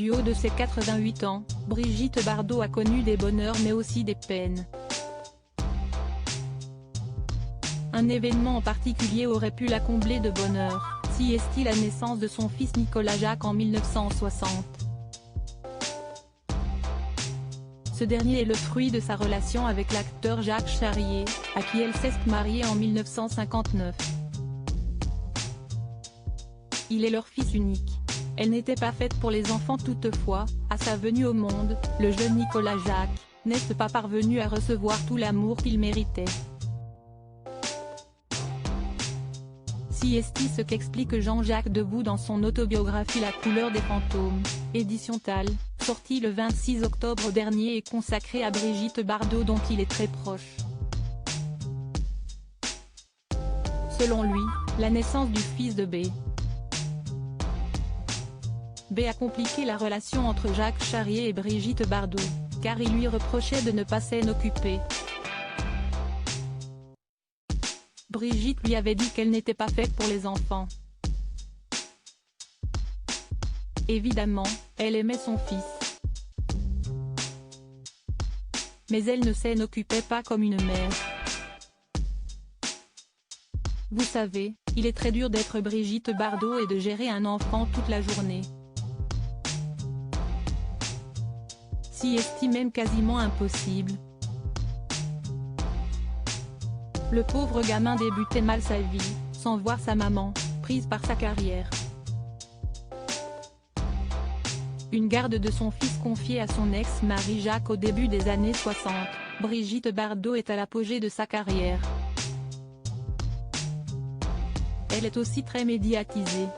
Du haut de ses 88 ans, Brigitte Bardot a connu des bonheurs mais aussi des peines. Un événement en particulier aurait pu la combler de bonheur, si est-il la naissance de son fils Nicolas Jacques en 1960. Ce dernier est le fruit de sa relation avec l'acteur Jacques Charrier, à qui elle s'est mariée en 1959. Il est leur fils unique. Elle n'était pas faite pour les enfants toutefois, à sa venue au monde, le jeune Nicolas Jacques n'est pas parvenu à recevoir tout l'amour qu'il méritait. Si est ce qu'explique Jean-Jacques Debout dans son autobiographie La couleur des fantômes, édition Tal, sortie le 26 octobre dernier et consacrée à Brigitte Bardot dont il est très proche. Selon lui, la naissance du fils de B. a compliqué la relation entre Jacques Charrier et Brigitte Bardot, car il lui reprochait de ne pas s'en occuper. Brigitte lui avait dit qu'elle n'était pas faite pour les enfants. Évidemment, elle aimait son fils. Mais elle ne s'en occupait pas comme une mère. Vous savez, il est très dur d'être Brigitte Bardot et de gérer un enfant toute la journée. Si est même quasiment impossible. Le pauvre gamin débutait mal sa vie, sans voir sa maman, prise par sa carrière. Une garde de son fils confiée à son ex-mari Jacques au début des années 60, Brigitte Bardot est à l'apogée de sa carrière. Elle est aussi très médiatisée.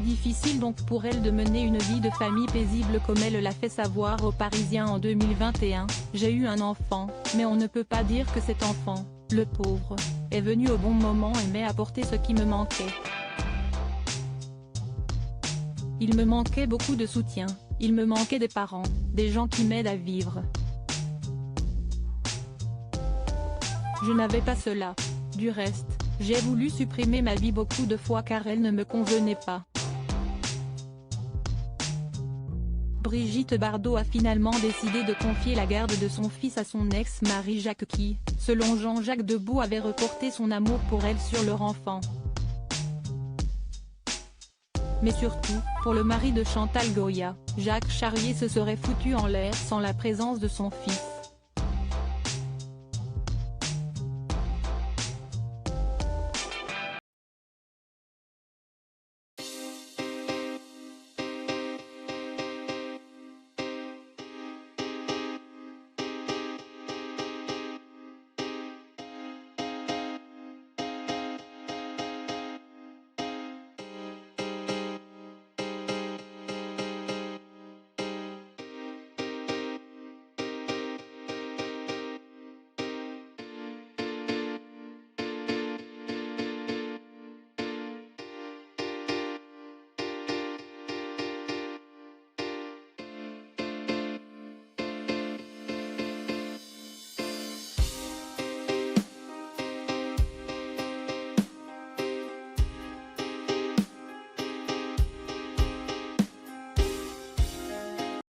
Difficile donc pour elle de mener une vie de famille paisible comme elle l'a fait savoir aux Parisiens en 2021, « J'ai eu un enfant, mais on ne peut pas dire que cet enfant, le pauvre, est venu au bon moment et m'a apporté ce qui me manquait. Il me manquait beaucoup de soutien, il me manquait des parents, des gens qui m'aident à vivre. Je n'avais pas cela. Du reste, j'ai voulu supprimer ma vie beaucoup de fois car elle ne me convenait pas. » Brigitte Bardot a finalement décidé de confier la garde de son fils à son ex-mari Jacques qui, selon Jean-Jacques Debout avait reporté son amour pour elle sur leur enfant. Mais surtout, pour le mari de Chantal Goya, Jacques Charrier se serait foutu en l'air sans la présence de son fils.